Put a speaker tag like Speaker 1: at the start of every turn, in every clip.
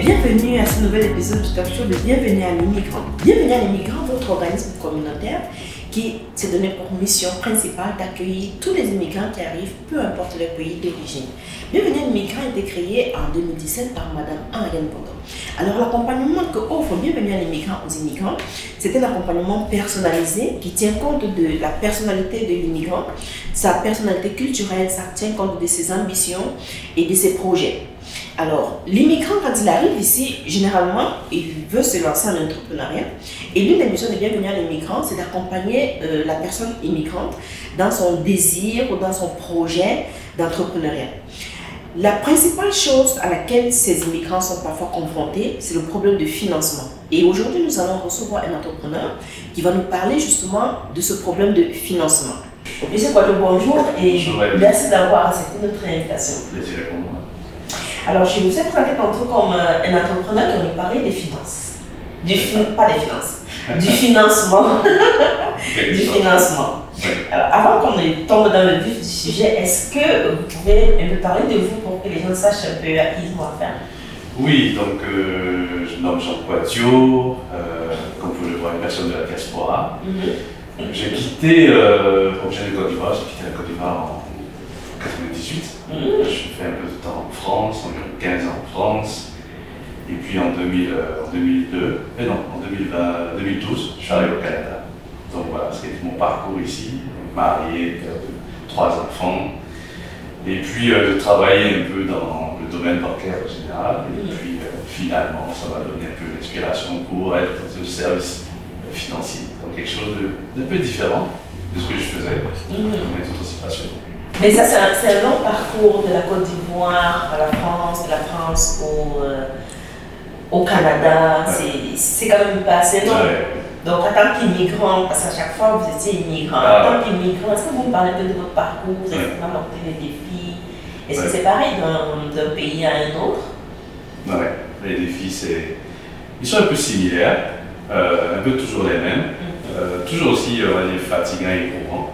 Speaker 1: bienvenue à ce nouvel épisode du talk show de Bienvenue à l'immigrant. Bienvenue à l'immigrant, votre organisme communautaire qui s'est donné pour mission principale d'accueillir tous les immigrants qui arrivent, peu importe leur pays d'origine. Bienvenue à l'immigrant a été créé en 2017 par Madame Ariane Bondon. Alors l'accompagnement que offre Bienvenue à l'immigrant aux immigrants, c'est un accompagnement personnalisé qui tient compte de la personnalité de l'immigrant, sa personnalité culturelle, ça tient compte de ses ambitions et de ses projets. Alors, l'immigrant, quand il arrive ici, généralement, il veut se lancer en entrepreneuriat. Et l'une des missions de Bienvenue à l'immigrant, c'est d'accompagner la personne immigrante dans son désir ou dans son projet d'entrepreneuriat. La principale chose à laquelle ces immigrants sont parfois confrontés, c'est le problème de financement. Et aujourd'hui, nous allons recevoir un entrepreneur qui va nous parler justement de ce problème de financement. Monsieur Kouadjo, bonjour et merci d'avoir accepté notre invitation.
Speaker 2: Plaisir pour moi.
Speaker 1: Alors, je vous ai présenté tantôt comme un entrepreneur qui va nous parler des finances. Pas des finances, du financement. Du financement.
Speaker 2: Oui.
Speaker 1: Alors, avant qu'on tombe dans le vif du sujet, est-ce que vous pouvez un peu parler de vous pour que les gens sachent un peu à qui ils vont affaire?
Speaker 2: Oui, donc je me nomme Jean Kouadjo, comme vous le voyez, une personne de la diaspora. J'ai quitté, comme je viens de Côte d'Ivoire, j'ai quitté la Côte d'Ivoire en 1998. J'ai fait un peu de temps en France, environ 15 ans en France. Et puis en 2012, je suis arrivé au Canada. Donc voilà, c'était mon parcours ici, marié, 3 enfants. Et puis je travaillais un peu dans le domaine bancaire en général. Et puis finalement, ça m'a donné un peu d'inspiration pour être dans un service financier. Donc quelque chose de peu différent de ce que je faisais dans les autres situations.
Speaker 1: Mais ça, c'est un long parcours de la Côte d'Ivoire à la France, de la France au Canada. C'est quand même pas assez long. Donc, en tant qu'immigrant, parce qu'à chaque fois vous étiez immigrant, en tant qu'immigrant, est-ce que vous me parlez un peu de votre parcours? Vous avez vraiment monté les défis? Est-ce que c'est pareil d'un pays à un autre?
Speaker 2: Oui, les défis, ils sont un peu similaires, un peu toujours les mêmes, toujours aussi, on va dire, fatigants et éprouvants.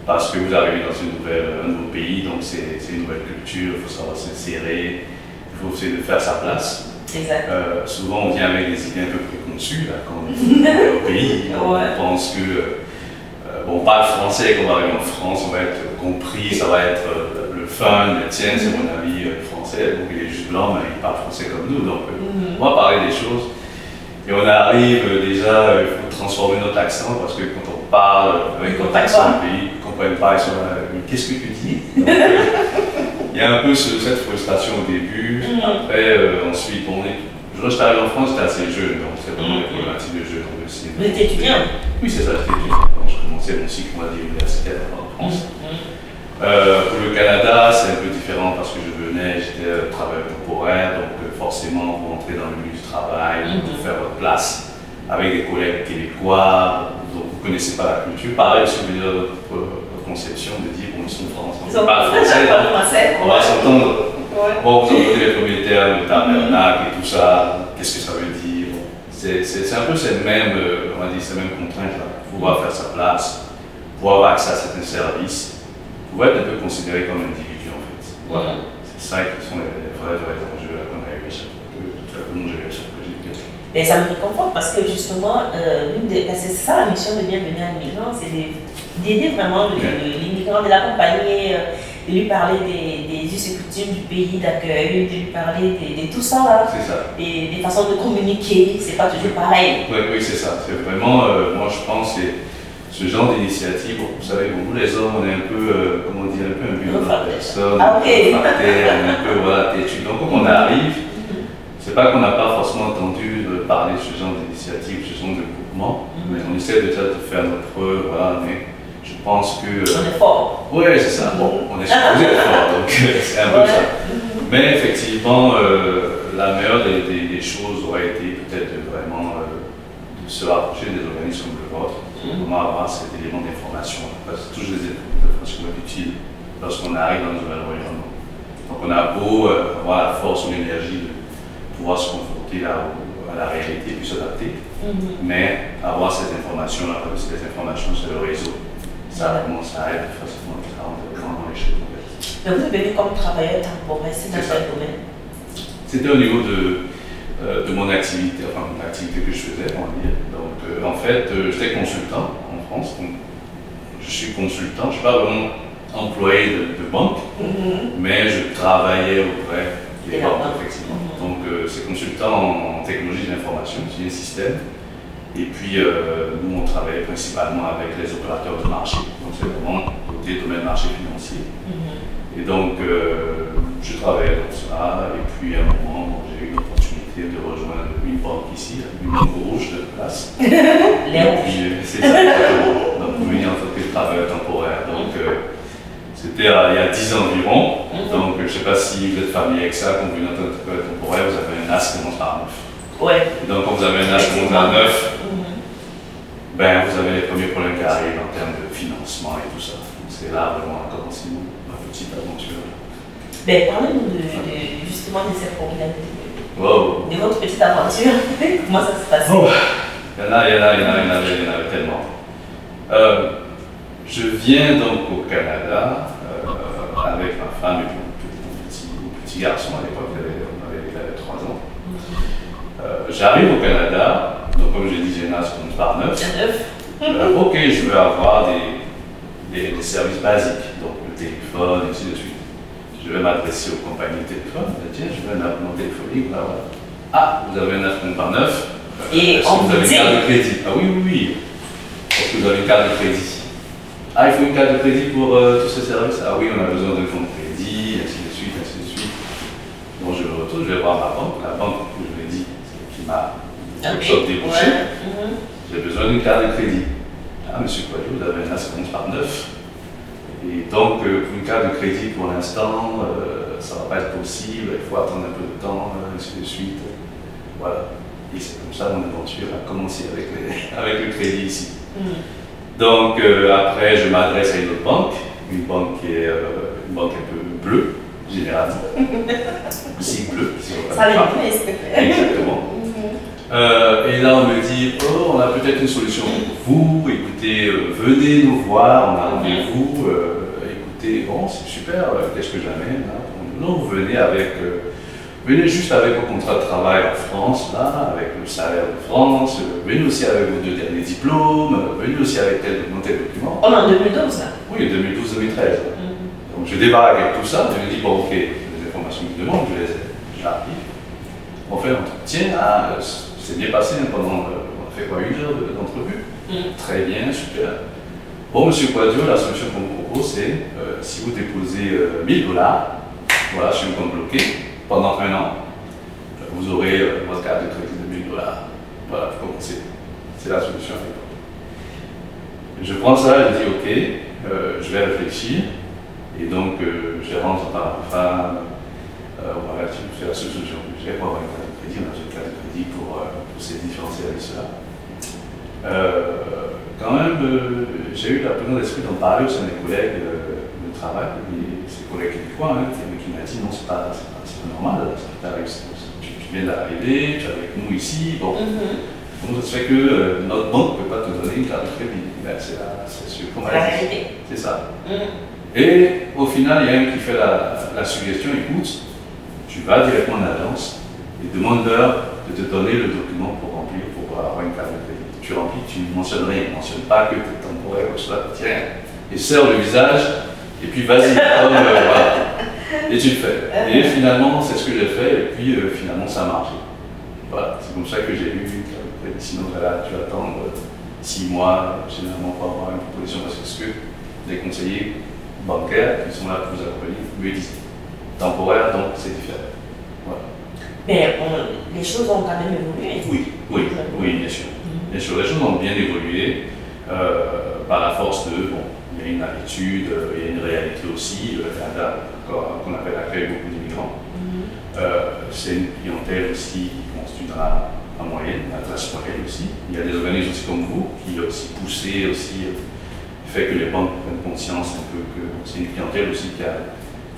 Speaker 2: Parce que vous arrivez dans un nouveau pays, donc c'est une nouvelle culture, il faut savoir s'insérer, il faut essayer de faire sa place.
Speaker 1: Exact.
Speaker 2: Souvent, on vient avec des idées un peu préconçues, là, quand on est au pays. On pense que, on parle français, quand on va arriver en France, on va être compris, ça va être le fun, le tien, c'est mon ami français, donc il est juste blanc, mais il parle français comme nous, donc on va parler des choses. Et on arrive déjà, il faut transformer notre accent, parce que quand on parle avec notre accent du pays, ils ne comprennent pas, ils sont là, mais qu'est-ce que tu dis? Donc, il y a un peu cette frustration au début. Après, ensuite, je suis arrivé en France, j'étais assez jeune, donc c'est vraiment une problématique de jeune aussi.
Speaker 1: Vous étiez étudiant?
Speaker 2: Oui, c'est ça, j'étais étudiant. Donc, je commençais mon cycle universitaire en France. Pour le Canada, c'est un peu différent parce que je venais, j'étais travailleur temporaire, donc forcément, pour entrer dans le milieu du travail, pour faire votre place avec des collègues québécois, donc vous ne connaissez pas la culture. Pareil, si vous venez de votre conception de dire, bon, ils sont français, on ne parle pas français, on va s'entendre. Bon, vous entendez les premiers termes, le tabernacle et tout ça, qu'est-ce que ça veut dire? C'est un peu ces mêmes, on va dire, ces mêmes contraintes-là. Pouvoir faire sa place, pouvoir avoir accès à certains services, pouvoir être un peu considéré comme un individu en fait. Voilà. C'est ça qui sont les vrais enjeux à qu'on a eu à chaque fois que j'ai vécu.
Speaker 1: Et ça me réconforte parce que justement, c'est ça la mission de Bienvenue à l'immigrant, c'est d'aider vraiment l'immigrant, de l'accompagner, de lui parler des us et coutumes du pays d'accueil, de lui parler de tout ça là.
Speaker 2: C'est ça.
Speaker 1: Et des façons de communiquer, c'est pas toujours pareil.
Speaker 2: Oui, c'est ça. C'est vraiment, moi je pense, c'est ce genre d'initiative. Vous savez, vous les hommes, on est un peu, comment dire, un peu un bureau de personne,
Speaker 1: on est
Speaker 2: un peu voilà, têtu. Donc quand on arrive, c'est pas qu'on n'a pas forcément entendu parler de ce genre d'initiative, ce genre de mouvement, mais on essaie déjà de faire notre preuve, voilà, mais je pense que...
Speaker 1: on est fort.
Speaker 2: Oui, c'est ça. Bon, on est supposé être fort, donc c'est un peu ça. Mais effectivement, la meilleure des choses aurait été peut-être vraiment de se rapprocher des organismes comme le vôtre, comment avoir cet élément d'information, parce que toujours des informations utiles lorsqu'on arrive dans un nouvel environnement. Donc on a beau avoir la force ou l'énergie de pouvoir se confronter à la réalité et puis s'adapter, mais avoir cette information-là, parce que ces informations, c'est le réseau. Ça commence à être facilement grandement les choses.
Speaker 1: Mais vous êtes venu comme travailleur temporaire, c'est dans quel domaine?
Speaker 2: C'était au niveau de mon activité, enfin mon activité que je faisais, on va dire. Donc en fait, j'étais consultant en France, donc je suis consultant, je ne suis pas vraiment employé de banque, mais je travaillais auprès des banques, effectivement. Donc c'est consultant en technologie de l'information, c'est un système. Et puis nous on travaillait principalement avec les opérateurs de marché, donc c'est vraiment côté domaine marché financier. Et donc je travaillais dans ça, et puis à un moment j'ai eu l'opportunité de rejoindre une banque ici, une banque rouge de place. C'est ça, donc une entreprise de travail temporaire. Donc c'était il y a 10 ans environ. Donc je ne sais pas si vous êtes familier avec ça, quand vous venez en travail temporaire, vous avez un as qui commence par 9. Ouais. Et donc quand vous avez un as qui commence par 9, ben, vous avez les premiers problèmes qui arrivent en termes de financement et tout ça. C'est là vraiment à commencer ma petite aventure.
Speaker 1: Ben, parlez-nous justement de ces problèmes,
Speaker 2: de
Speaker 1: votre petite aventure. Comment ça se passe?
Speaker 2: Il y en avait tellement. Je viens donc au Canada avec ma femme et mon petit garçon à l'époque, on avait 3 ans. J'arrive au Canada, donc comme j'ai dit, j'ai un as qui commence par 9. Ok, je veux avoir des services basiques, donc le téléphone, et ainsi de suite. Je vais m'adresser aux compagnies de téléphone, tiens, je veux un abonnement téléphonique, voilà. Ah, vous avez un as qui commence par 9.
Speaker 1: Et
Speaker 2: est-ce que vous avez une carte de crédit? Ah oui. Est-ce que vous avez une carte de crédit? Ah, il faut une carte de crédit pour tous ces services? Ah oui, on a besoin d'un compte crédit, ainsi de suite. Bon, je retourne, je vais voir ma banque. La banque, je vous l'ai dit, qui m'a débouché. J'ai besoin d'une carte de crédit. Ah, monsieur Quadjo, vous avez un as qui commence par 9. Et donc, une carte de crédit, pour l'instant, ça ne va pas être possible, il faut attendre un peu de temps, ainsi de suite. Voilà. Et c'est comme ça mon aventure a commencé avec le crédit ici. Donc, après, je m'adresse à une autre banque, une banque qui est une banque un peu bleue, généralement. Si bleue.
Speaker 1: Ça l'est,
Speaker 2: exactement. Et là, on me dit, oh, on a peut-être une solution pour vous, écoutez, venez nous voir, on a rendez-vous, écoutez, bon, c'est super, qu'est-ce que j'amène? Non, vous venez venez juste avec vos contrats de travail en France, là, avec le salaire de France, venez aussi avec vos 2 derniers diplômes, venez aussi avec tel document.
Speaker 1: On est en 2012, là?
Speaker 2: Oui, 2012-2013. Donc je débarque avec tout ça, je me dis, bon, ok, les informations qu'ils demandent, j'arrive. On fait l'entretien, c'est bien passé pendant, on a fait quoi, 1 heure d'entrevue? Très bien, super. Bon, monsieur Quadjo, la solution qu'on vous propose, c'est si vous déposez $1000, voilà, sur un compte bloqué, pendant 1 an, vous aurez votre carte de crédit de $1000. Voilà, vous commencez. C'est la solution. Je prends ça, je dis ok, je vais réfléchir, et donc je rentre par ma femme, voilà, c'est la seule solution que j'ai pour avoir une carte de crédit. On a une carte de crédit pour ces différents services-là. Quand même, j'ai eu la présence d'esprit d'en parler aussi à mes collègues de travail, et ces collègues québécois, qui m'ont dit non, c'est pas normal, tu viens d'arriver, tu es avec nous ici, bon, comment ça se fait que notre banque ne peut pas te donner une carte de crédit? Ben, c'est sûr qu'on va dire. C'est ça. Et au final, il y a un qui fait la suggestion, écoute, tu vas directement en agence et demande-leur de te donner le document pour remplir, pour avoir une carte de crédit. Tu remplis, tu ne mentionnes rien, ne mentionne pas que tu es temporaire, tiens, et serre le visage, et puis vas-y, voilà. Et tu le fais. Et finalement, c'est ce que j'ai fait, et puis finalement, ça a marché. Voilà, c'est comme ça que j'ai eu une carte de crédit. Sinon, là, tu attends 6 mois, généralement, pour avoir une proposition, parce que ce que les conseillers bancaires qui sont là pour vous accompagner me disent. Temporaire, donc c'est différent. Voilà.
Speaker 1: Mais les choses ont quand même évolué.
Speaker 2: Oui, bien sûr. Bien sûr, les choses ont bien évolué par la force de, bon, il y a une habitude, il y a une réalité aussi. Le Canada, qu'on appelle, accueille beaucoup d'immigrants. C'est une clientèle aussi qui constitue dans la moyenne, la classe moyenne aussi. Il y a des organismes aussi comme vous qui ont aussi poussé, fait que les banques prennent conscience un peu que c'est une clientèle aussi qui a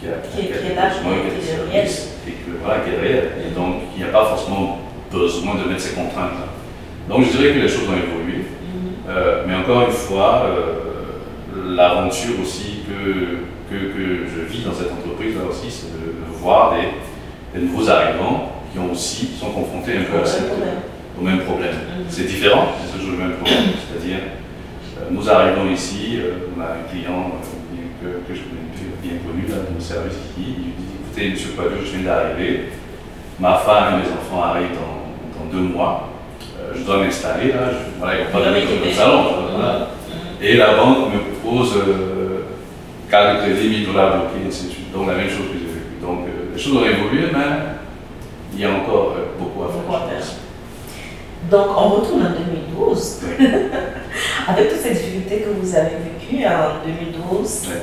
Speaker 2: besoin, qui a des services, et que voilà, qui est réelle. Et donc, il n'y a pas forcément besoin de mettre ces contraintes-là. Donc, je dirais que les choses ont évolué. Mais encore une fois, l'aventure aussi que je vis dans cette entreprise-là aussi, c'est de voir des nouveaux arrivants qui sont confrontés un peu au même problème. C'est différent, c'est toujours le même problème. C'est-à-dire, nous arrivons ici, on a un client que je connais bien connu là, de mon service qui dit écoutez, monsieur Poileau, je viens d'arriver, ma femme et mes enfants arrivent dans 2 mois, je dois m'installer là, voilà, il n'y a pas de salon. Voilà. Et la banque me propose carte de crédit, 1000 $ bloqués, ainsi de suite. Donc la même chose que j'ai vécu. Donc les choses ont évolué, mais il y a encore beaucoup à faire.
Speaker 1: Donc on retourne en 2012. Oui. Avec toutes ces difficultés que vous avez vécues en 2012, oui.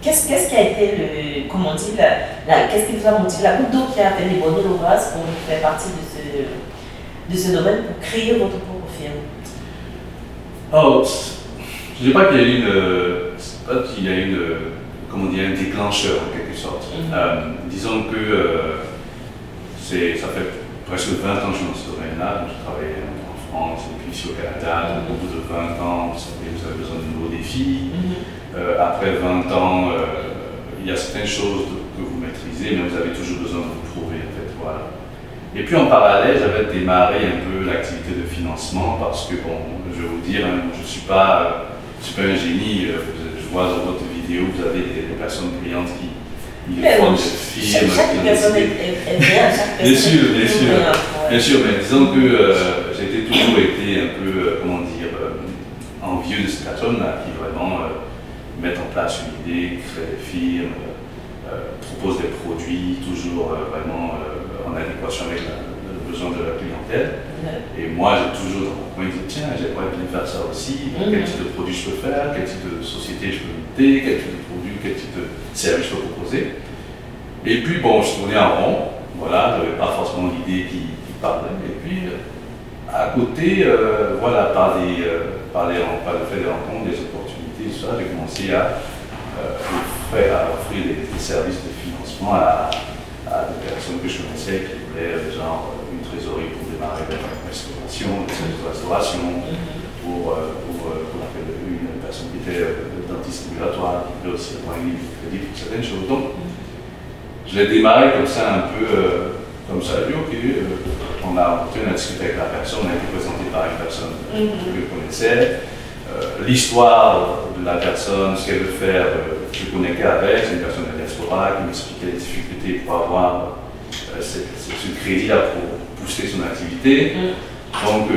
Speaker 1: Qu'est-ce qui a été comment on dit, qu'est-ce qui vous a motivé, la goutte d'eau qui a fait déborder le vase pour faire partie de ce domaine pour créer votre propre firme?
Speaker 2: Oh, je ne sais pas qu'il y a eu comment dire, un déclencheur en quelque sorte. Disons que ça fait presque 20 ans que je suis dans ce domaine-là, donc je travaille en France et puis ici au Canada, donc au bout de 20 ans, vous savez, vous avez besoin de nouveaux défis. Après 20 ans, il y a certaines choses que vous maîtrisez, mais vous avez toujours besoin de vous prouver en fait, voilà. Et puis en parallèle, j'avais démarré un peu l'activité de financement parce que, bon, je vais vous dire, hein, je ne suis pas un génie, je vois dans votre vidéo, vous avez des personnes brillantes qui font des firmes.
Speaker 1: Chaque personne est bien, chaque personne
Speaker 2: bien sûr, mais disons que j'ai toujours été un peu, comment dire, envieux de ces personnes-là qui vraiment mettent en place une idée, créent des firmes, proposent des produits toujours vraiment en adéquation avec le besoin de la clientèle. Et moi, j'ai toujours dans mon coin dit tiens, j'aimerais bien faire ça aussi. Quel type de produit je peux faire, quel type de société je peux monter, quel type de produit, quel type de service je peux proposer. Et puis, bon, je tournais en rond, voilà, je n'avais pas forcément l'idée qui parlait. Et puis, à côté, voilà, par le fait des rencontres, des opportunités, tout ça, j'ai commencé à offrir des services de financement à des personnes que je connaissais qui voulaient, genre, une trésorerie pour démarrer la restauration, des services de restauration, pour une personne qui était dentiste ambulatoire, qui voulait aussi avoir une ligne de crédit pour certaines choses. Donc, je l'ai démarré comme ça, un peu comme ça. J'ai dit, ok, on a discuté avec la personne, on a été présenté par une personne que je connaissais. L'histoire de la personne, ce qu'elle veut faire, je connectais avec, c'est une personne de la diaspora qui m'expliquait les difficultés pour avoir ce crédit-là pour booster son activité. Donc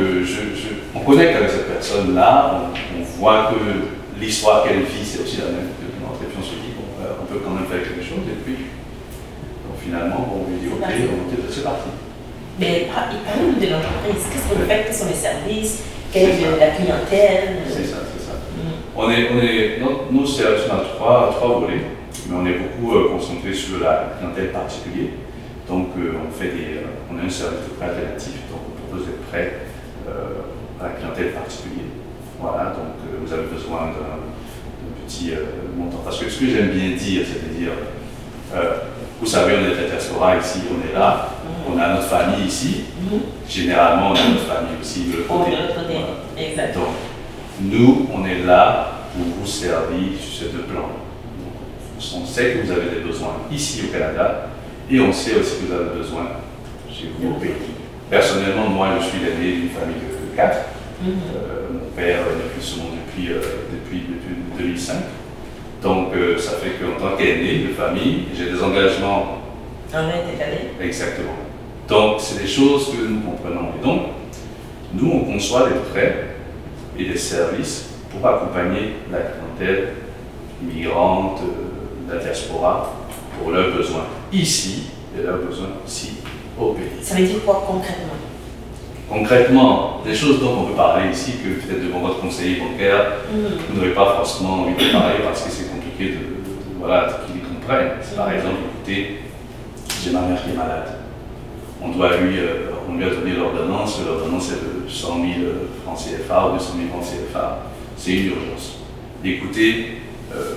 Speaker 2: on connecte avec cette personne-là, on voit que l'histoire qu'elle vit, c'est aussi la même que notre. Et puis on se dit, bon, on peut quand même faire quelque chose. Et puis, donc, finalement, on lui dit, ok, c'est parti.
Speaker 1: Mais parlez-nous de l'entreprise. Qu'est-ce que vous faites? Quels sont les services? Quelle est la clientèle?
Speaker 2: C'est ça. Nos services, on a trois volets, mais on est beaucoup concentré sur la clientèle particulière. Donc, on a un service de prêt alternatif, donc on propose des prêts à la clientèle particulière. Voilà, donc vous avez besoin d'un petit montant. Parce que ce que j'aime bien dire, c'est-à-dire, vous savez, on est à la diaspora ici, on est là, on a notre famille ici. Généralement, on a notre famille aussi de l'autre côté.
Speaker 1: Voilà. Exactement.
Speaker 2: Donc, nous, on est là pour vous servir sur ces 2 plans. On sait que vous avez des besoins ici au Canada et on sait aussi que vous avez besoin chez vous au pays. Personnellement, moi, je suis l'aîné d'une famille de 4. Mon père n'est plus ce monde depuis 2005. Donc, ça fait qu'en tant qu'aîné de famille, j'ai des engagements. Exactement. Donc, c'est des choses que nous comprenons. Et donc, nous, on conçoit des prêts et des services pour accompagner la clientèle migrante, de la diaspora, pour leurs besoins ici et leurs besoins ici au pays.
Speaker 1: Ça veut dire quoi concrètement?
Speaker 2: Concrètement, des choses dont on peut parler ici, que peut-être devant votre conseiller bancaire, vous n'aurez pas forcément envie de parler parce que c'est compliqué qu'ils comprennent. Par exemple, écoutez, j'ai ma mère qui est malade. On lui a donné l'ordonnance est de 100 000 francs CFA ou 200 000 francs CFA. C'est une urgence. Écoutez,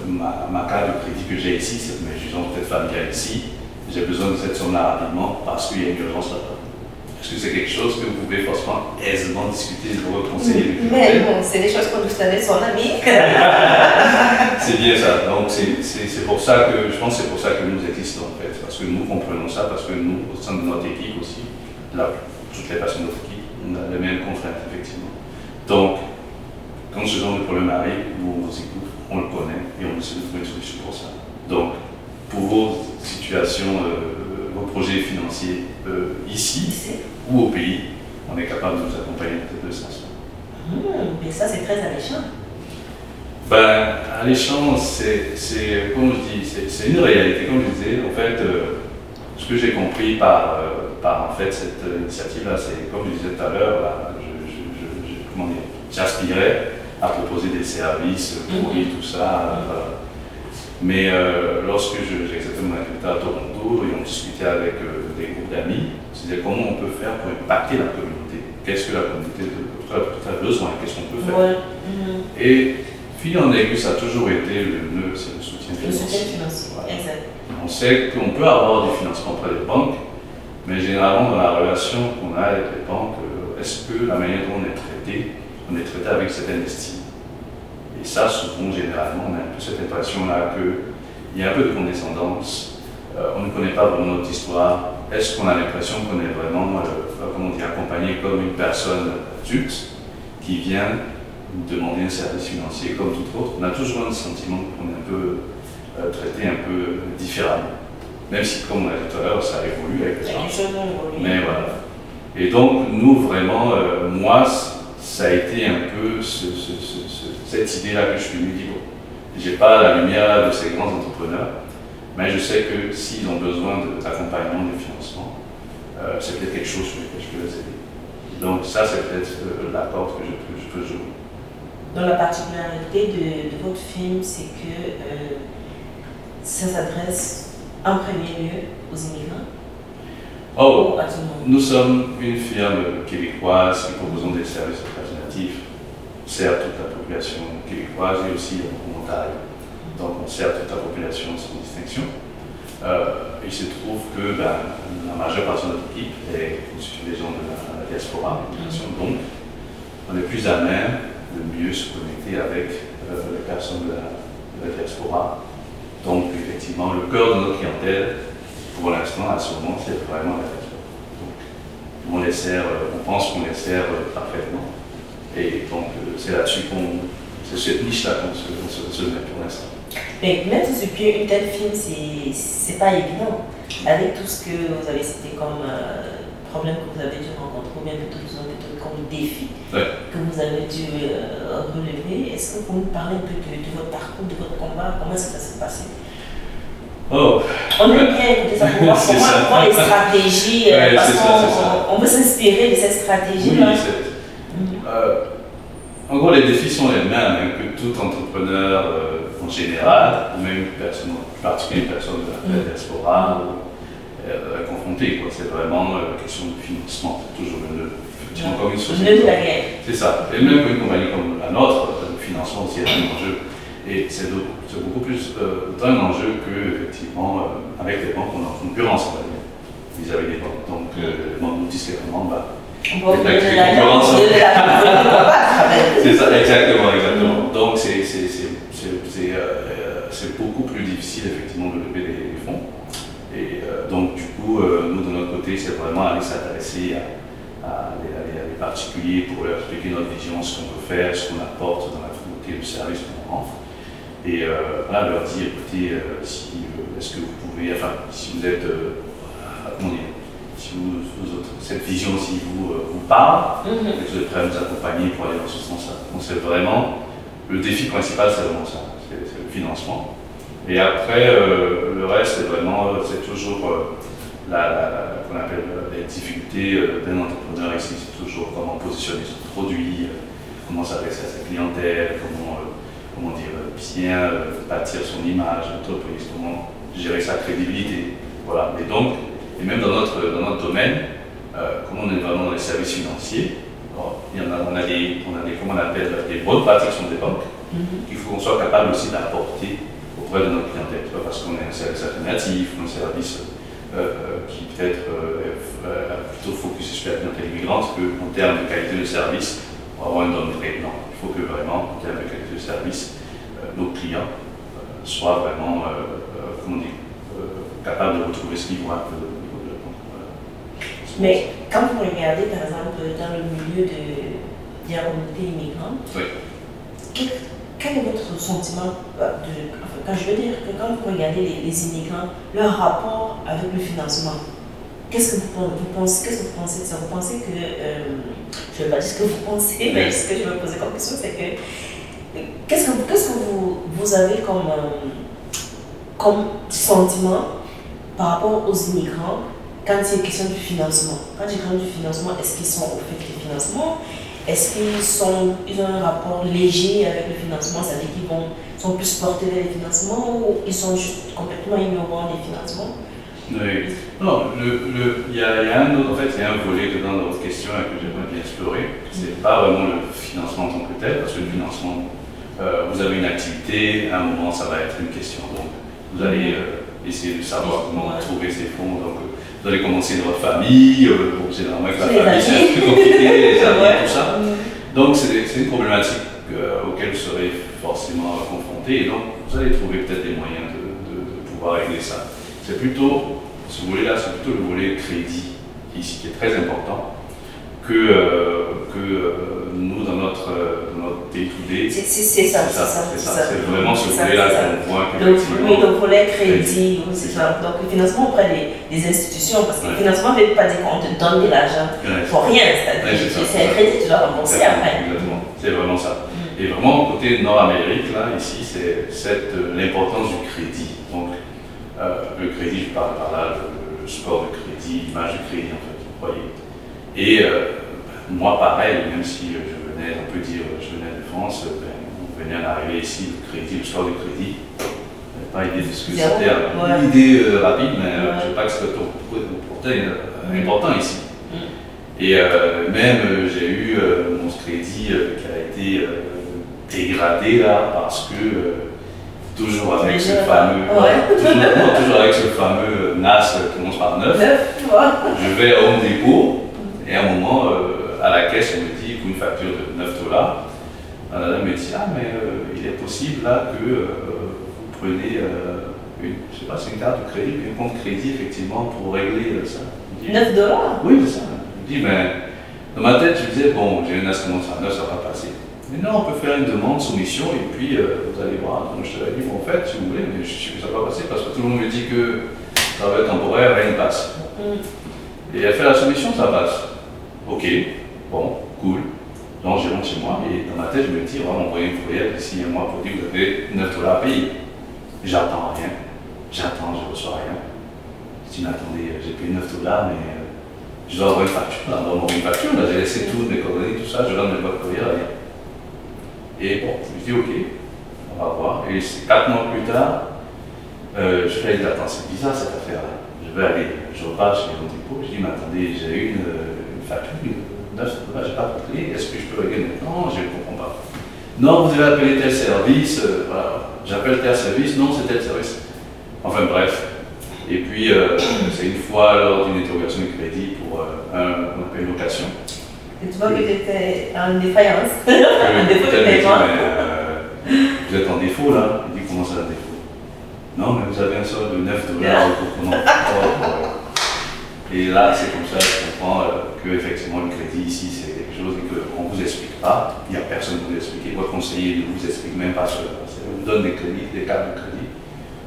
Speaker 2: ma carte de crédit que j'ai ici, c'est mes jugements peut-être familiales ici, j'ai besoin de cette somme-là rapidement parce qu'il y a une urgence là-bas. Est-ce que c'est quelque chose que vous pouvez forcément aisément discuter de votre conseiller?
Speaker 1: Mais bon, c'est des choses que vous savez, son ami.
Speaker 2: C'est bien ça. Donc c'est pour ça que, je pense que c'est pour ça que nous existons en fait. parce que nous comprenons ça, parce que nous, au sein de notre équipe aussi, toutes les personnes de notre équipe, on a les mêmes contraintes, effectivement. Donc, quand ce genre de problème arrive, nous on vous écoute, on le connaît et on essaie de trouver une solution pour ça. Donc, pour vos situations, vos projets financiers ici ou au pays, on est capable de vous accompagner de deux sens.
Speaker 1: Mais ça, c'est très alléchant.
Speaker 2: Ben, alléchant, c'est comme je dis, c'est une réalité. Comme je disais, en fait, ce que j'ai compris par en fait, cette initiative-là, c'est comme je disais tout à l'heure, j'aspirais à proposer des services pour tout ça. Mais lorsque j'ai accepté mon activité à Toronto et on discutait avec des groupes d'amis, c'était comment on peut faire pour impacter la communauté. Qu'est-ce que la communauté a besoin, qu'est-ce qu'on peut faire. Et fil en aiguille, ça a toujours été le nœud, c'est le soutien financier.
Speaker 1: Le soutien financier, exact.
Speaker 2: On sait qu'on peut avoir du financement auprès des banques, mais généralement dans la relation qu'on a avec les banques, est-ce que la manière dont on est traité avec certaines estimes. Et ça, souvent, généralement, on a un peu cette impression-là qu'il y a un peu de condescendance, on ne connaît pas vraiment notre histoire. Est-ce qu'on a l'impression qu'on est vraiment accompagné comme une personne adulte qui vient demander un service financier comme tout autre? On a toujours un sentiment qu'on est un peu traité un peu différemment. Même si, comme on l'a dit tout à l'heure, ça évolue avec le temps. Mais voilà. Et donc, nous, vraiment, moi, ça a été un peu cette idée-là que je suis venu dire, bon, je n'ai pas la lumière de ces grands entrepreneurs, mais je sais que s'ils ont besoin d'accompagnement, de financement, c'est peut-être quelque chose sur lequel je peux les aider. Donc ça, c'est peut-être la corde que je peux jouer.
Speaker 1: Donc la particularité de votre film, c'est que ça s'adresse en premier lieu aux immigrants.
Speaker 2: Oh, nous sommes une firme québécoise qui proposons des services alternatifs, sert toute la population québécoise et aussi en Ontario. Donc on sert toute la population sans distinction. Il se trouve que la majeure partie de notre équipe est constituée des gens de la diaspora, donc on est plus à même de mieux se connecter avec les personnes de la diaspora. Donc effectivement, le cœur de notre clientèle, pour l'instant, à ce moment, c'est vraiment la diaspora. Donc on pense qu'on les sert parfaitement. Et donc c'est là-dessus c'est cette niche-là qu'on se met pour l'instant.
Speaker 1: Mais mettre sur pied une telle film, c'est pas évident. Avec tout ce que vous avez cité comme problème que vous avez dû rencontrer, ou bien plutôt comme défi que vous avez dû relever, est-ce que vous pouvez nous parler un peu de votre parcours, de votre combat, comment ça s'est passé?
Speaker 2: Oh.
Speaker 1: On aime bien écouter ça pour voir comment les stratégies, parce qu'on veut s'inspirer de cette stratégie-là.
Speaker 2: En gros, les défis sont les mêmes que tout entrepreneur en général, ou même une personne, en particulier une personne de la diaspora, confrontée. C'est vraiment la question du financement, c'est toujours le nœud. Comme une société. C'est ça. Et même pour une compagnie comme la nôtre, le financement aussi est un enjeu. Et c'est beaucoup plus un enjeu qu'effectivement, avec les banques, on est en concurrence, on va dire, vis-à-vis des banques. Donc, les banques nous disent clairement, c'est ça, exactement. Donc, c'est beaucoup plus difficile, effectivement, de lever des fonds. Et donc, du coup, nous, de notre côté, c'est vraiment aller s'adresser à des particuliers pour leur expliquer notre vision, ce qu'on veut faire, ce qu'on apporte dans la communauté de service qu'on rend. Et là, leur dire, écoutez, est-ce que vous pouvez, enfin, si vous êtes, comment dire, si cette vision aussi vous parle, et que vous êtes prêt à nous accompagner pour aller dans ce sens-là. Donc c'est vraiment, le défi principal, c'est vraiment ça, c'est le financement. Et après, le reste, c'est toujours qu'on appelle les difficultés d'un entrepreneur ici, c'est toujours comment positionner son produit, comment s'adresser à sa clientèle, comment dire, bien bâtir son image d'entreprise, comment gérer sa crédibilité. Voilà. Et même dans notre domaine, comme on est vraiment dans les services financiers, on a des comment on appelle, des bonnes pratiques sont des banques, qu'il faut qu'on soit capable aussi d'apporter auprès de notre clientèle. C'est pas parce qu'on est un service alternatif, un service qui peut-être plutôt focusé sur la clientèle immigrante qu'en termes de qualité de service, on va avoir une downgrade. Non, il faut que vraiment, en termes de qualité de service, nos clients soient vraiment, comment dire, capables de retrouver ce qu'ils voient un peu au niveau de leur compte. Voilà.
Speaker 1: Mais quand vous regardez, par exemple, dans le milieu de la communauté immigrante,
Speaker 2: Oui.
Speaker 1: Quel est votre sentiment quand je veux dire que quand vous regardez les immigrants, leur rapport avec le financement, qu'est-ce que vous pensez de ça? Vous pensez que, je ne vais pas dire ce que vous pensez, mais ce que je vais poser comme question, c'est que qu'est-ce que vous avez comme sentiment par rapport aux immigrants quand il est question du financement? Quand je parle du financement, est-ce qu'ils sont au fait du financement? Est-ce qu'ils ont un rapport léger avec le financement, c'est-à-dire qu'ils sont plus portés vers les financements, ou ils sont juste complètement ignorants des financements?
Speaker 2: Oui. Non, il y a un autre, en fait, il y a un volet dedans dans votre question que j'aimerais bien explorer. C'est pas vraiment le financement en tant que tel, parce que le financement, vous avez une activité, à un moment, ça va être une question. Donc, vous allez essayer de savoir comment trouver ces fonds. Donc, vous allez commencer dans votre famille, c'est normal que la famille c'est un peu compliqué, les amis, tout ça. Donc c'est une problématique auquel vous serez forcément confronté, et donc vous allez trouver peut-être des moyens de pouvoir régler ça. C'est plutôt, ce volet-là, c'est plutôt le volet crédit ici qui est très important que nous dans notre day-to-day.
Speaker 1: C'est ça.
Speaker 2: C'est vraiment ce volet-là qu'on voit.
Speaker 1: Le volet crédit, c'est ça. Donc le financement auprès des institutions, parce que le financement ne veut pas dire qu'on te donne de l'argent pour rien, c'est un crédit que tu dois rembourser après.
Speaker 2: Exactement, c'est vraiment ça. Et vraiment, côté Nord-Amérique, là, ici, c'est l'importance du crédit. Donc, le crédit, je parle par là, le sport de crédit, l'image du crédit, en fait, vous voyez. Et moi, pareil, même si je venais de France, on venait d'arriver ici, le crédit, le sport de crédit, je n'avais pas idée de ce que c'était, une idée rapide, mais je ne sais pas que c'était pourtant important ici. Et même, j'ai eu mon crédit qui a été dégradé là, parce que toujours avec ce fameux, toujours avec ce fameux NAS qui commence par 9, je vais à Home Depot, et à un moment, à la caisse, on me dit, pour une facture de $9, la dame me dit, ah mais il est possible là que vous preniez je sais pas, c'est une carte de crédit, un compte crédit effectivement pour régler ça.
Speaker 1: Dis, $9?
Speaker 2: Oui, c'est ça. Je dis, mais dans ma tête, je me disais, bon, j'ai un NAS qui commence à 9, ça va passer. Mais non, on peut faire une demande, soumission, et puis vous allez voir. Donc je te l'ai dit, bon, en fait, si vous voulez, mais je sais que ça va pas passer parce que tout le monde me dit que ça va être temporaire, rien ne passe. Et elle fait la soumission, ça passe. Ok, bon, cool. Donc je rentre chez moi, et dans ma tête, je me dis, on va m'envoyer une courriel d'ici un mois pour dire que vous avez $9 à payer. J'attends rien, je reçois rien. Je dis, mais attendez, j'ai payé $9, mais je dois avoir une facture. Là, on doit m'envoyer une facture, là, j'ai laissé toutes mes coordonnées, tout ça, je donne mes boîtes courriel, rien. Et bon, je dis ok, on va voir. Et 4 mois plus tard, je fais attends, c'est bizarre cette affaire-là. Je vais aller, je repars chez Home Depot, je dis mais attendez, j'ai eu une facture, $9, j'ai pas compris, est-ce que je peux régler maintenant? Je ne comprends pas. Non, vous devez appeler tel service, voilà. J'appelle tel service, non, c'est tel service. Enfin bref. Et puis, c'est une fois lors d'une interrogation de crédit pour on appelle location.
Speaker 1: Et tu vois que tu étais en défaillance, en défaut de paiement.
Speaker 2: Vous êtes en défaut là. Il dit comment ça un défaut? Non, mais vous avez un solde de $9 pour non. Et là, c'est comme ça que je comprends que effectivement le crédit ici c'est quelque chose qu'on ne vous explique pas. Il n'y a personne pour vous expliquer. Votre conseiller ne vous explique même pas cela. On vous donne des crédits, des cartes de crédit.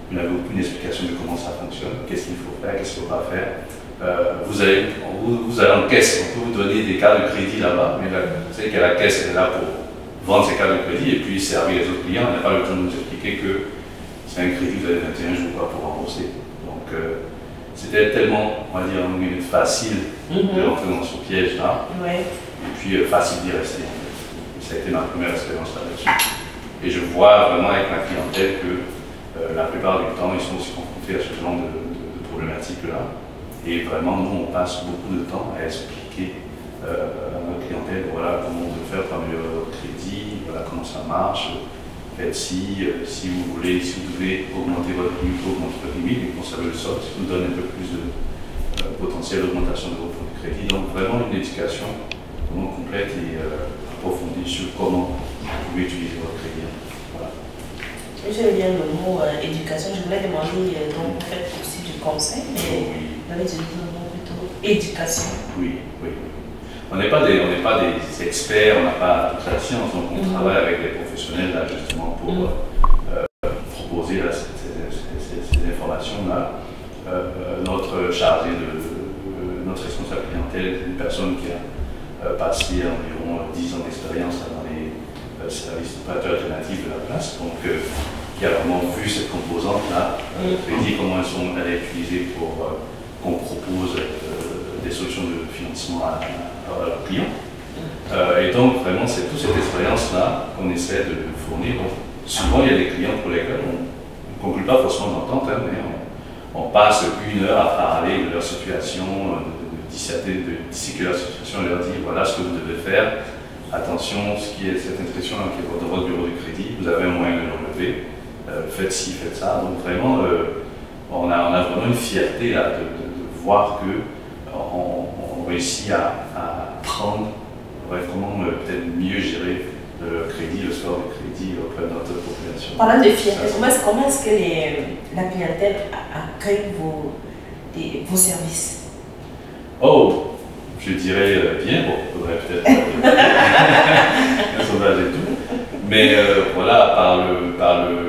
Speaker 2: Vous n'avez aucune explication de comment ça fonctionne, qu'est-ce qu'il faut faire, qu'est-ce qu'il ne faut pas faire. Vous allez en caisse, on peut vous donner des cartes de crédit là-bas, mais vous savez que la caisse est là pour vendre ces cartes de crédit et puis servir les autres clients. On n'a pas le temps de nous expliquer que c'est un crédit, vous avez 21 jours pour rembourser. Donc c'était tellement, on va dire, en minute facile de rentrer dans ce piège-là, et puis facile d'y rester. En fait. Ça a été ma première expérience là-dessus. Et je vois vraiment avec ma clientèle que la plupart du temps, ils sont aussi confrontés à ce genre de problématiques-là. Et vraiment, nous, on passe beaucoup de temps à expliquer à notre clientèle, voilà, comment on peut faire pour améliorer votre crédit, voilà comment ça marche. Faites si vous voulez, si vous devez augmenter votre limite, augmentez votre limite, et conserver le solde, ça vous donne un peu plus de potentiel d'augmentation de votre crédit. Donc vraiment une éducation vraiment complète et approfondie sur comment vous pouvez utiliser votre crédit. Voilà.
Speaker 1: J'aime bien le mot éducation. Je voulais demander, donc, en fait, aussi du conseil, mais vous avez dit plutôt éducation.
Speaker 2: Oui, oui. On n'est pas des experts, on n'a pas toute la science, donc on travaille avec des professionnels là, justement pour proposer là, ces informations-là. Notre chargé notre responsable clientèle, une personne qui a passé environ 10 ans d'expérience dans les services d'opérateurs alternatifs de la place, donc qui a vraiment vu cette composante-là, crédit, comment elle est utilisée pour qu'on propose des solutions de financement à leurs clients. Et donc, vraiment, c'est toute cette expérience-là qu'on essaie de fournir. Donc, souvent, il y a des clients pour lesquels on ne conclut pas forcément d'entente, hein, mais on passe 1 heure à parler de leur situation, de disséquer leur situation, et leur dire voilà ce que vous devez faire. Attention, ce qui est cette inscription qui est dans votre bureau de crédit, vous avez un moyen de le relever, faites ci, faites ça. Donc, vraiment, on a vraiment une fierté là, de voir qu'on réussit à prendre, vraiment peut-être mieux gérer le crédit, le score de crédit auprès de notre population.
Speaker 1: Parlant de fierté, comment est-ce que la clientèle accueille vos services?
Speaker 2: Oh, je dirais bien, bon, il faudrait peut-être un sondage et tout, mais voilà, par le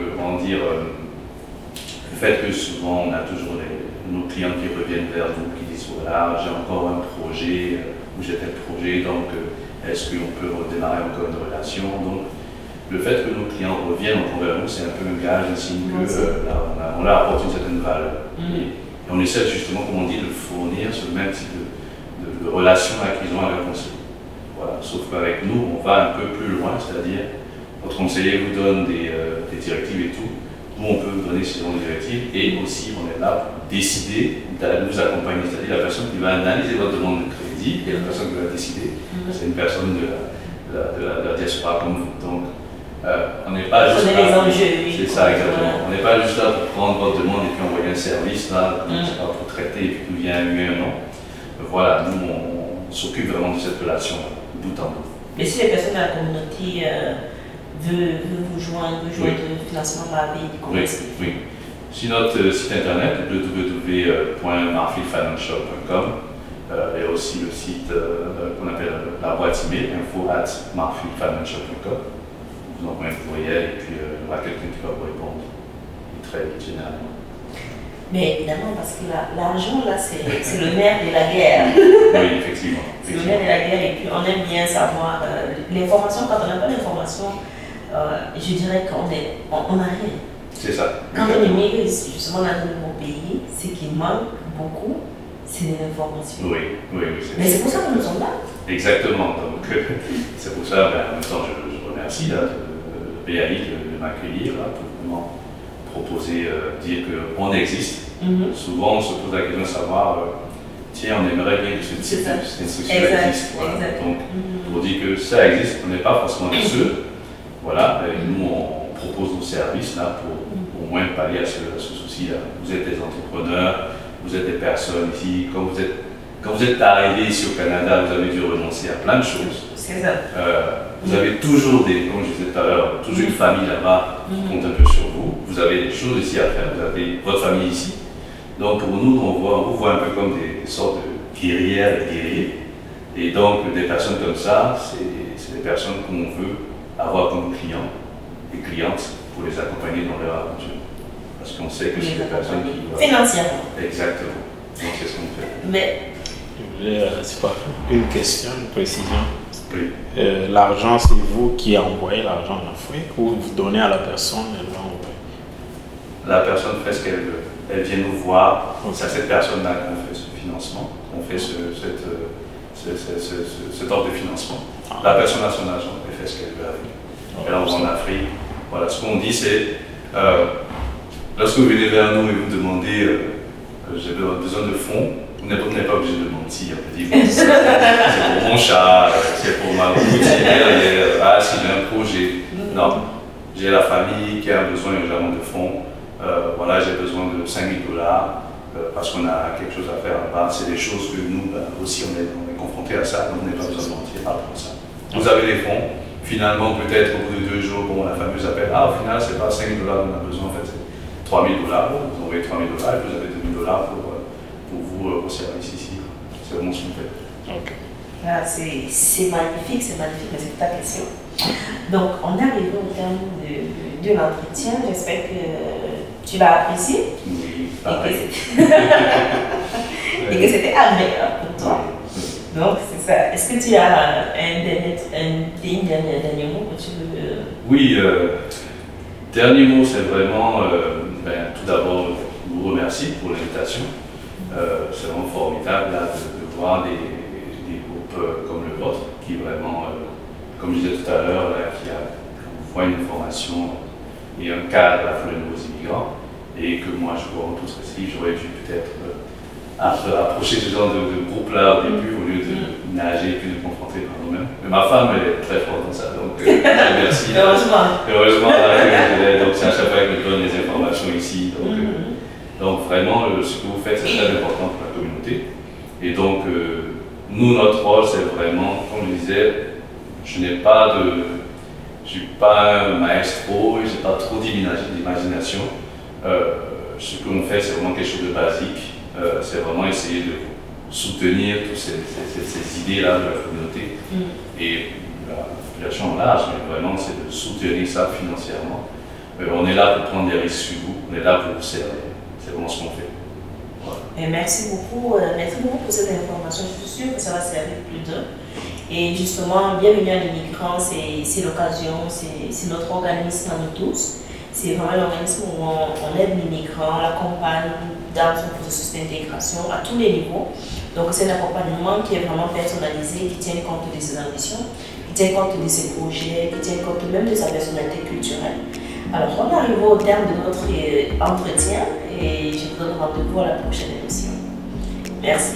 Speaker 2: fait que souvent on a toujours nos clients qui reviennent vers nous, qui disent voilà, j'ai encore un projet, ou j'ai tel projet, donc est-ce qu'on peut redémarrer encore une relation? Donc, le fait que nos clients reviennent vers nous, c'est un peu un gage, un signe qu'on leur apporte une certaine valeur. Et on essaie justement, comme on dit, de fournir ce même type de relation qu'ils ont avec le conseiller. Voilà. Sauf qu'avec nous, on va un peu plus loin, c'est-à-dire, votre conseiller vous donne des directives et tout. Nous, on peut vous donner ces directives et aussi, on est là pour décider de vous accompagner. C'est-à-dire, la personne qui va analyser votre demande de crédit et la personne qui va décider, c'est une personne de la diaspora comme vous. Donc, on n'est pas juste là. C'est ça, exactement. On n'est pas juste là pour prendre votre demande et puis envoyer un service là, pour traiter et puis tout vient un non. Voilà, nous, on s'occupe vraiment de cette relation bout en bout.
Speaker 1: Mais si les personnes de la communauté veulent vous joindre, le financement par la vie, comment est-ce que...
Speaker 2: Oui. Sur notre site internet, www.marfilfinancial.com, et aussi le site qu'on appelle la boîte email, info@marfilfinancial.com. Vous envoyez un courriel et puis il y aura quelqu'un qui va vous répondre très vite, généralement.
Speaker 1: Mais évidemment, parce que l'argent, là, c'est le nerf de la guerre.
Speaker 2: Oui, effectivement.
Speaker 1: C'est le nerf de la guerre et puis on aime bien savoir l'information. Quand on n'a pas d'information, je dirais qu'on n'a rien.
Speaker 2: C'est ça.
Speaker 1: Quand on émigre justement dans un nouveau pays, ce qui manque beaucoup, c'est de l'information.
Speaker 2: Oui.
Speaker 1: Mais c'est pour ça que nous sommes là.
Speaker 2: Exactement. Donc, c'est pour ça, en même temps, je remercie là, le BAI de m'accueillir pour vraiment proposer, dire qu'on existe. Souvent, on se pose la question de savoir, tiens, on aimerait bien que ce type d'instruction existe. Voilà. Donc, pour dire que ça existe, on n'est pas forcément les seuls. Voilà, et nous, on propose nos services là pour au moins pallier à ce souci-là. Vous êtes des entrepreneurs, vous êtes des personnes ici, quand vous êtes arrivé ici au Canada, vous avez dû renoncer à plein de choses.
Speaker 1: C'est ça.
Speaker 2: Vous avez toujours comme je disais tout à l'heure, toujours une famille là-bas qui compte un peu sur vous. Vous avez des choses ici à faire, vous avez votre famille ici. Donc pour nous, on vous voit un peu comme des sortes de guerrières et guerriers. Et donc des personnes comme ça, c'est des personnes qu'on veut avoir comme clients et clientes pour les accompagner dans leur aventure. Parce qu'on sait que c'est des personnes qui...
Speaker 1: Financièrement.
Speaker 2: Exactement. Donc c'est ce qu'on fait.
Speaker 1: Mais...
Speaker 3: C'est pas une question, une précision.
Speaker 2: Oui.
Speaker 3: L'argent, c'est vous qui envoyez l'argent en Afrique ou vous donnez à la personne, elle l'envoie?
Speaker 2: La personne fait ce qu'elle veut. Elle vient nous voir. C'est à cette personne-là qu'on fait ce financement, qu'on fait cet ordre de financement. La personne a son argent, elle fait ce qu'elle veut avec. Elle envoie en Afrique. Voilà, ce qu'on dit, c'est lorsque vous venez vers nous et vous demandez j'ai besoin de fonds, vous n'êtes pas obligé de mentir. Vous dites c'est pour mon chat, c'est pour ma route, si j'ai un projet. Non, j'ai la famille qui a besoin urgemment de fonds. Voilà, j'ai besoin de 5 000 $ parce qu'on a quelque chose à faire là-bas. C'est des choses que nous aussi on est confrontés à ça, donc on n'est pas besoin de mentir par rapport à ça. Vous avez les fonds, finalement peut-être au bout de 2 jours, bon, la fameuse appelle, au final c'est pas 5 000 $ qu'on a besoin, en fait c'est 3 $3 000, vous envoyez $3 000 et vous avez $2 000 pour vous au service ici. C'est vraiment ce qu'on fait.
Speaker 3: Ok.
Speaker 1: Ah, c'est magnifique, mais c'est ta question. Donc, on est arrivé au terme de l'entretien. J'espère que tu l'as apprécié.
Speaker 2: Oui, pareil.
Speaker 1: Et que c'était agréable pour toi. Donc, c'est ça. Est-ce que tu as un dernier mot que tu veux...
Speaker 2: Oui, dernier mot, c'est vraiment, tout d'abord, vous remercier pour l'invitation. C'est vraiment formidable là, de voir des groupes comme le vôtre, qui vraiment, comme je disais tout à l'heure, qui voit une formation et un cadre pour les nouveaux immigrants, et que moi je vois en toute respect, j'aurais dû peut-être approcher ce genre de groupe-là au début, au lieu de nager et puis de confronter par nous-mêmes. Mais ma femme, elle est très forte dans ça, donc merci.
Speaker 1: Heureusement.
Speaker 2: Heureusement, donc c'est à chaque fois qu'elle me donne les informations ici. Donc vraiment, ce que vous faites, c'est très important pour la communauté. Et donc, nous, notre rôle, c'est vraiment, comme je disais, je ne suis pas un maestro, je n'ai pas trop d'imagination. Ce que l'on fait, c'est vraiment quelque chose de basique. C'est vraiment essayer de soutenir toutes ces idées-là de la communauté. Et la population large, mais vraiment, c'est de soutenir ça financièrement. On est là pour prendre des risques sur vous, on est là pour vous servir. C'est vraiment ce qu'on fait. Voilà.
Speaker 1: Et merci beaucoup pour cette information. Je suis sûre que ça va servir plus d'un. Et justement, bienvenue à l'immigrant, c'est l'occasion, c'est notre organisme à nous tous. C'est vraiment l'organisme où on aide l'immigrant, l'accompagne dans son processus d'intégration à tous les niveaux. Donc c'est un accompagnement qui est vraiment personnalisé, qui tient compte de ses ambitions, qui tient compte de ses projets, qui tient compte même de sa personnalité culturelle. Alors on est arrivé au terme de notre entretien et je vous donne rendez-vous à la prochaine émission. Merci.